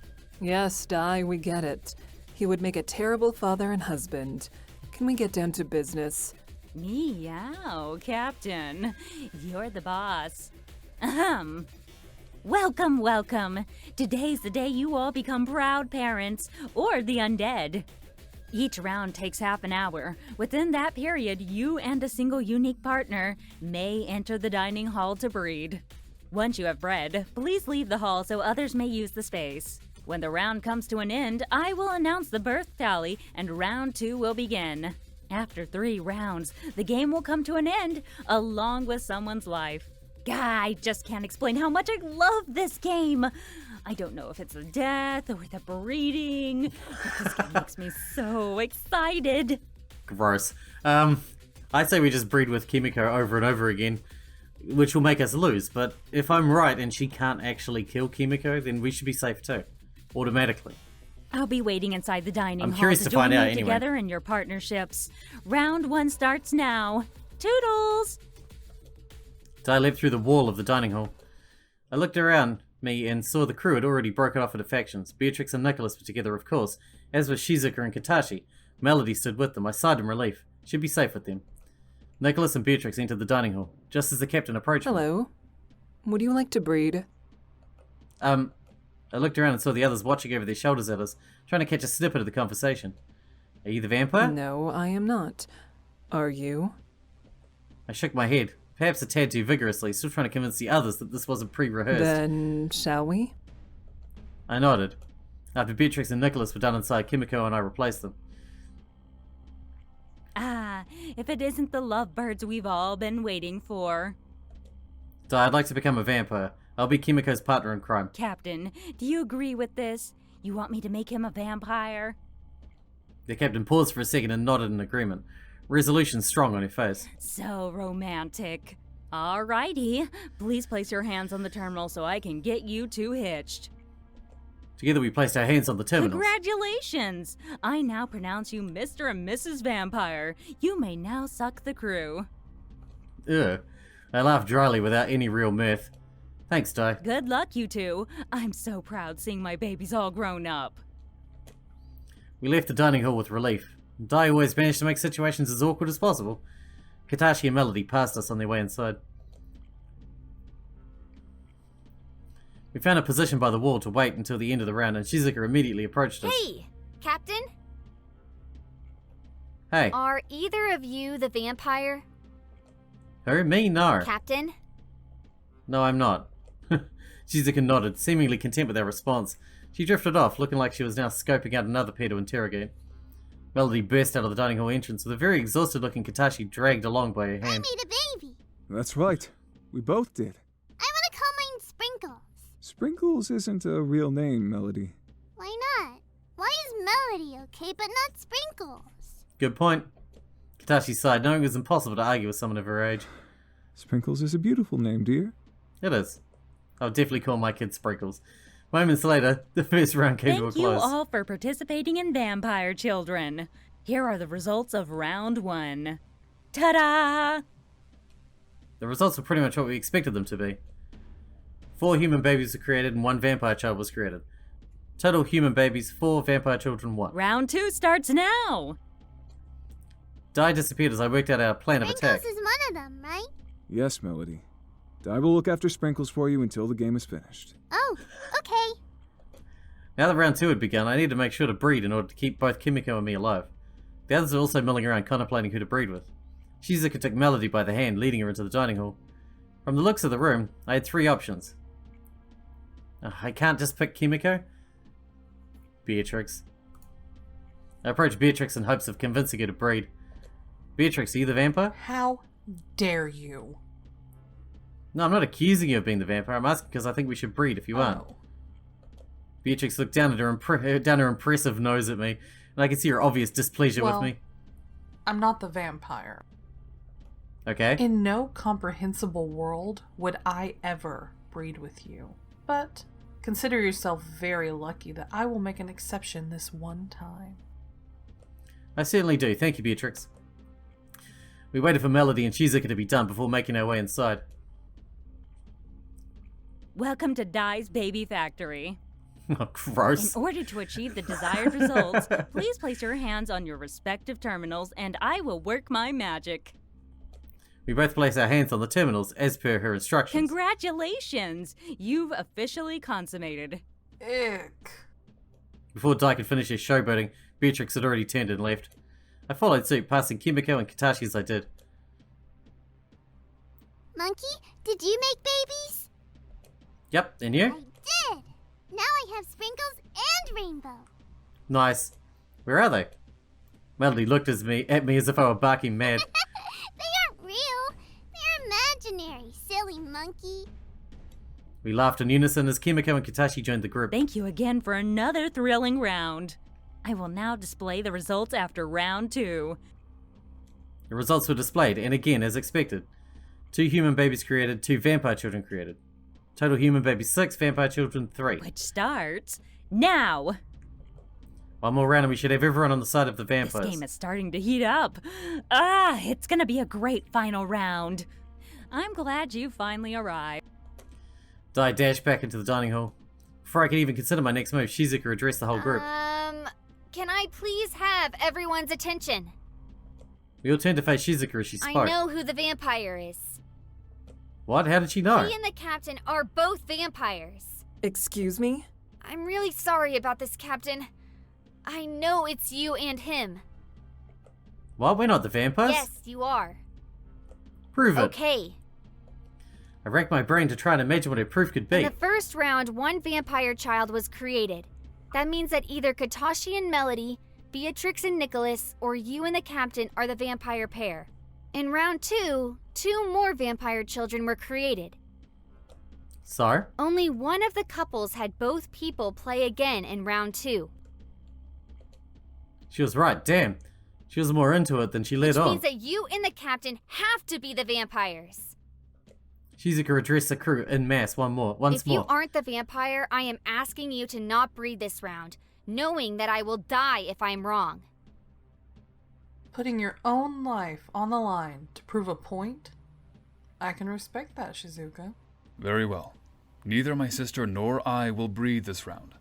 Yes, Di, we get it. He would make a terrible father and husband. Can we get down to business? Meow, Captain. You're the boss. Ahem. Welcome, welcome. Today's the day you all become proud parents, or the undead. Each round takes half an hour. Within that period, you and a single unique partner may enter the dining hall to breed. Once you have bred, please leave the hall so others may use the space. When the round comes to an end, I will announce the birth tally and round 2 will begin. After 3 rounds, the game will come to an end, along with someone's life. I just can't explain how much I love this game. I don't know if it's the death or the breeding, but this game makes me so excited. Gross. I'd say we just breed with Kimiko over and over again, which will make us lose, but if I'm right and she can't actually kill Kimiko, then we should be safe too. Automatically. I'll be waiting inside the dining I'm hall curious to to join find you out anyway. together in your partnerships. Round 1 starts now. Toodles! Di leapt through the wall of the dining hall. I looked around me and saw the crew had already broken off into factions. Beatrix and Nicholas were together, of course, as were Shizuka and Katashi. Melody stood with them. I sighed in relief. She'd be safe with them. Nicholas and Beatrix entered the dining hall, just as the captain approached me. Hello. Would you like to breed? I looked around and saw the others watching over their shoulders at us, trying to catch a snippet of the conversation. Are you the vampire? No, I am not. Are you? I shook my head, perhaps a tad too vigorously, still trying to convince the others that this wasn't pre-rehearsed. Then, shall we? I nodded. After Beatrix and Nicholas were done inside, Kimiko and I replaced them. Ah, if it isn't the lovebirds we've all been waiting for. Di, I'd like to become a vampire. I'll be Kimiko's partner in crime. Captain, do you agree with this? You want me to make him a vampire? The captain paused for a second and nodded in agreement. Resolution strong on her face. So romantic. Alrighty, please place your hands on the terminal so I can get you two hitched. Together we placed our hands on the terminals. Congratulations! I now pronounce you Mr. and Mrs. Vampire. You may now suck the crew. Ugh. I laughed dryly without any real mirth. Thanks, Di. Good luck, you two. I'm so proud seeing my babies all grown up. We left the dining hall with relief. Di always managed to make situations as awkward as possible. Katashi and Melody passed us on their way inside. We found a position by the wall to wait until the end of the round, and Shizuka immediately approached us. Hey, Captain? Hey. Are either of you the vampire? Who? Me? No. Captain? No, I'm not. Shizuka nodded, seemingly content with our response. She drifted off, looking like she was now scoping out another pair to interrogate. Melody burst out of the dining hall entrance with a very exhausted-looking Katashi dragged along by her hand. I made a baby. That's right. We both did. I want to call mine Sprinkles. Sprinkles isn't a real name, Melody. Why not? Why is Melody okay, but not Sprinkles? Good point. Katashi sighed, knowing it was impossible to argue with someone of her age. Sprinkles is a beautiful name, dear. It is. I'll definitely call my kid Sprinkles. Moments later, the first round came to a Thank you close. all for participating in Vampire Children. Here are the results of round 1. Ta-da! The results were pretty much what we expected them to be. 4 human babies were created and 1 vampire child was created. Total human babies, 4 vampire children, 1. Round 2 starts now! Di disappeared as I worked out our plan of attack. Sprinkles is one of them, right? Yes, Melody. Di will look after Sprinkles for you until the game is finished. Oh, okay. Now that round 2 had begun, I needed to make sure to breed in order to keep both Kimiko and me alive. The others were also milling around contemplating who to breed with. Shizuka took Melody by the hand, leading her into the dining hall. From the looks of the room, I had 3 options. I can't just pick Kimiko? Beatrix. I approached Beatrix in hopes of convincing her to breed. Beatrix, are you the vampire? How dare you? No, I'm not accusing you of being the vampire. I'm asking because I think we should breed if you aren't. Oh. Beatrix looked down at her impressive nose at me, and I could see her obvious displeasure Well, with me. I'm not the vampire. Okay. In no comprehensible world would I ever breed with you. But consider yourself very lucky that I will make an exception this one time. I certainly do. Thank you, Beatrix. We waited for Melody and Shizuka to be done before making our way inside. Welcome to Di's Baby Factory. Oh, gross. In order to achieve the desired results, please place your hands on your respective terminals and I will work my magic. We both placed our hands on the terminals as per her instructions. Congratulations! You've officially consummated. Ick. Before Dai could finish his showboating, Beatrix had already turned and left. I followed suit, passing Kimiko and Katashi as I did. Monkey, did you make babies? Yep, and you? I did. Now I have Sprinkles and Rainbow. Nice. Where are they? Melody looked at me as if I were barking mad. They aren't real. They're imaginary, silly monkey. We laughed in unison as Kimiko and Katashi joined the group. Thank you again for another thrilling round. I will now display the results after round 2. The results were displayed, and again, as expected. 2 human babies created, 2 vampire children created. Total human babies 6, vampire children 3. Which starts now. One more round and we should have everyone on the side of the This vampires. game is starting to heat up. It's gonna be a great final round. I'm glad you finally arrived. Dai dashed back into the dining hall. Before I could even consider my next move, Shizuka addressed the whole group. Can I please have everyone's attention? We all turned to face Shizuka as she spoke. I know who the vampire is. What? How did she know? He and the captain are both vampires. Excuse me? I'm really sorry about this, Captain. I know it's you and him. What? We're not the vampires? Yes, you are. Prove it. Okay. I racked my brain to try and imagine what a proof could be. In the first round, 1 vampire child was created. That means that either Katashi and Melody, Beatrix and Nicholas, or you and the captain are the vampire pair. In round 2, 2 more vampire children were created. So? Only one of the couples had both people play again in round 2. She was right, damn. She was more into it than she let Which on. means that you and the captain have to be the vampires. Shizuka addressed the crew en masse once more. If you aren't the vampire, I am asking you to not breed this round, knowing that I will die if I'm wrong. Putting your own life on the line to prove a point? I can respect that, Shizuka. Very well. Neither my sister nor I will breed this round.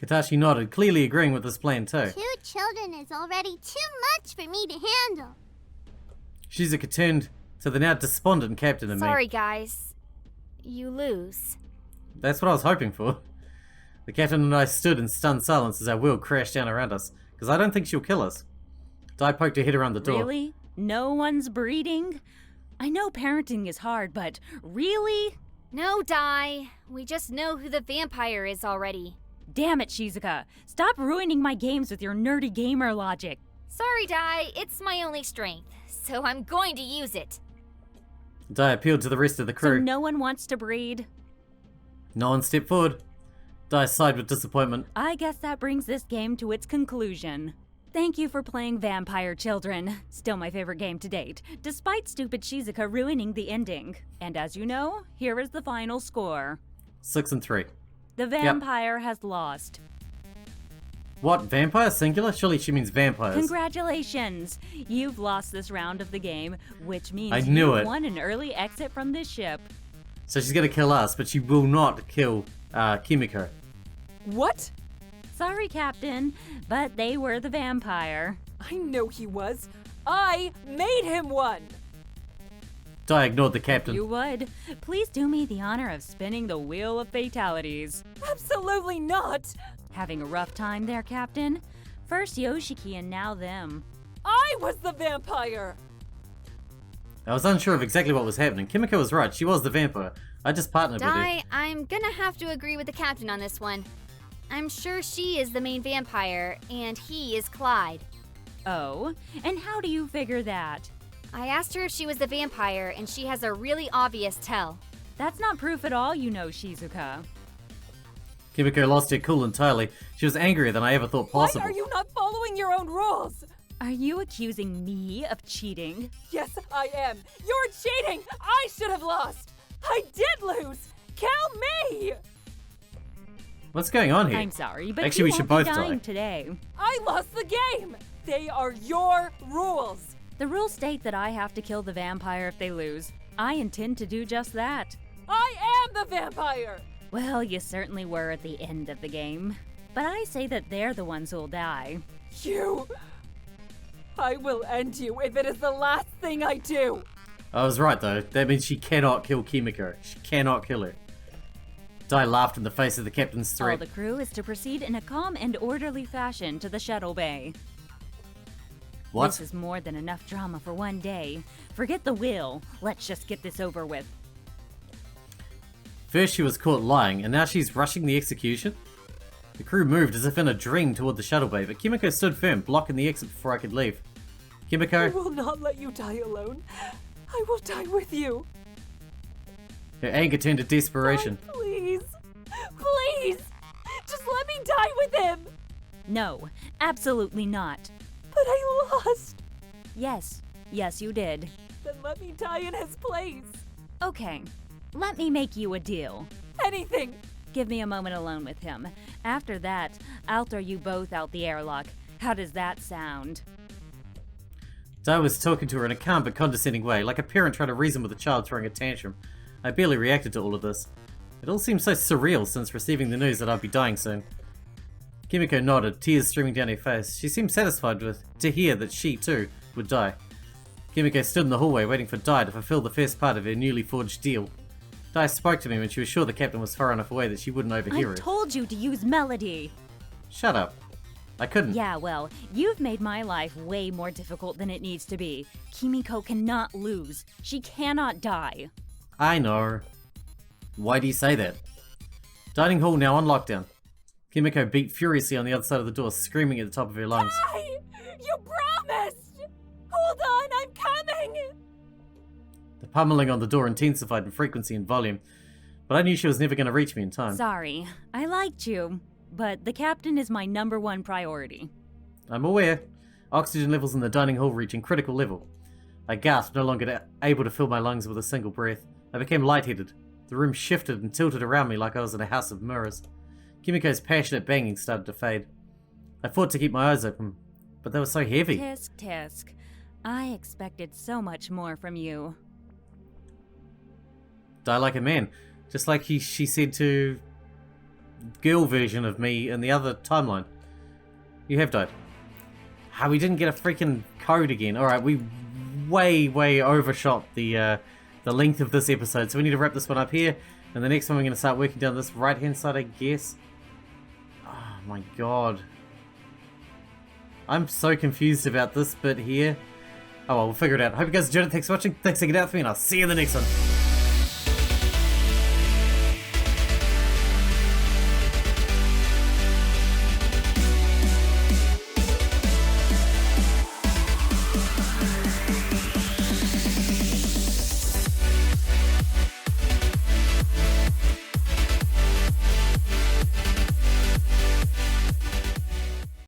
Katashi nodded, clearly agreeing with this plan too. 2 children is already too much for me to handle. Shizuka turned to the now despondent captain and me. Sorry, guys. You lose. That's what I was hoping for. The captain and I stood in stunned silence as our world crashed down around us, because I don't think she'll kill us. Di poked her head around the door. Really? No one's breeding? I know parenting is hard, but really? No, Di. We just know who the vampire is already. Damn it, Shizuka. Stop ruining my games with your nerdy gamer logic. Sorry, Di. It's my only strength, so I'm going to use it. Di appealed to the rest of the crew. So no one wants to breed? No one stepped forward. Di sighed with disappointment. I guess that brings this game to its conclusion. Thank you for playing Vampire Children. Still my favorite game to date, despite stupid Shizuka ruining the ending. And as you know, here is the final score. 6-3. The vampire has lost. What, vampire singular? Surely she means vampires. Congratulations! You've lost this round of the game, which means I knew you it. won an early exit from this ship. So she's gonna kill us, but she will not kill Kimiko. What? Sorry, Captain, but they were the vampire. I know he was. I made him one! Di ignored the captain. You would. Please do me the honor of spinning the wheel of fatalities. Absolutely not! Having a rough time there, Captain? First Yoshiki and now them. I was the vampire! I was unsure of exactly what was happening. Kimiko was right, she was the vampire. I just partnered with her. Di, I'm gonna have to agree with the captain on this one. I'm sure she is the main vampire, and he is Clyde. Oh, and how do you figure that? I asked her if she was the vampire, and she has a really obvious tell. That's not proof at all, you know, Shizuka. Kimiko lost her cool entirely. She was angrier than I ever thought possible. Why are you not following your own rules? Are you accusing me of cheating? Yes, I am. You're cheating! I should have lost! I did lose! Kill me! What's going on here? I'm sorry, but Actually, you we won't should be both dying die. today. I lost the game! They are your rules! The rules state that I have to kill the vampire if they lose. I intend to do just that. I am the vampire! Well, you certainly were at the end of the game. But I say that they're the ones who'll die. You... I will end you if it is the last thing I do! I was right though. That means she cannot kill Kimiko. She cannot kill her. Di laughed in the face of the captain's All threat. the crew is to proceed in a calm and orderly fashion to the shuttle bay. What? This is more than enough drama for one day. Forget the will. Let's just get this over with. First she was caught lying, and now she's rushing the execution? The crew moved as if in a dream toward the shuttle bay, but Kimiko stood firm, blocking the exit before I could leave. I Kimiko, will not let you die alone. I will die with you. her anger turned to desperation. Die, please. Please! Just let me die with him! No, absolutely not. But I lost. Yes, you did. Then let me die in his place. Okay, let me make you a deal. Anything. Give me a moment alone with him. After that, I'll throw you both out the airlock. How does that sound? Di was talking to her in a calm but condescending way, like a parent trying to reason with a child throwing a tantrum. I barely reacted to all of this. It all seemed so surreal since receiving the news that I'd be dying soon. Kimiko nodded, tears streaming down her face. She seemed satisfied to hear that she, too, would die. Kimiko stood in the hallway waiting for Di to fulfill the first part of her newly forged deal. Di spoke to me when she was sure the captain was far enough away that she wouldn't overhear I her. told you to use melody. Shut up. I couldn't. Yeah, well, you've made my life way more difficult than it needs to be. Kimiko cannot lose. She cannot die. I know. Why do you say that? Dining hall now on lockdown. Kimiko beat furiously on the other side of the door, screaming at the top of her lungs. Die! You promised! Hold on, I'm coming! The pummeling on the door intensified in frequency and volume, but I knew she was never going to reach me in time. Sorry, I liked you, but the captain is my #1 priority. I'm aware. Oxygen levels in the dining hall reaching critical level. I gasped, no longer able to fill my lungs with a single breath. I became lightheaded. The room shifted and tilted around me like I was in a house of mirrors. Kimiko's passionate banging started to fade. I fought to keep my eyes open, but they were so heavy. Tisk, tisk. I expected so much more from you. Die like a man. Just like she said to girl version of me in the other timeline. You have died. We didn't get a freaking code again. Alright, we way overshot the length of this episode, so we need to wrap this one up here. And the next one we're going to start working down this right hand side, I guess. Oh my god. I'm so confused about this bit here. Oh well, we'll figure it out. Hope you guys enjoyed it. Thanks for watching. Thanks for hanging out with me, and I'll see you in the next one.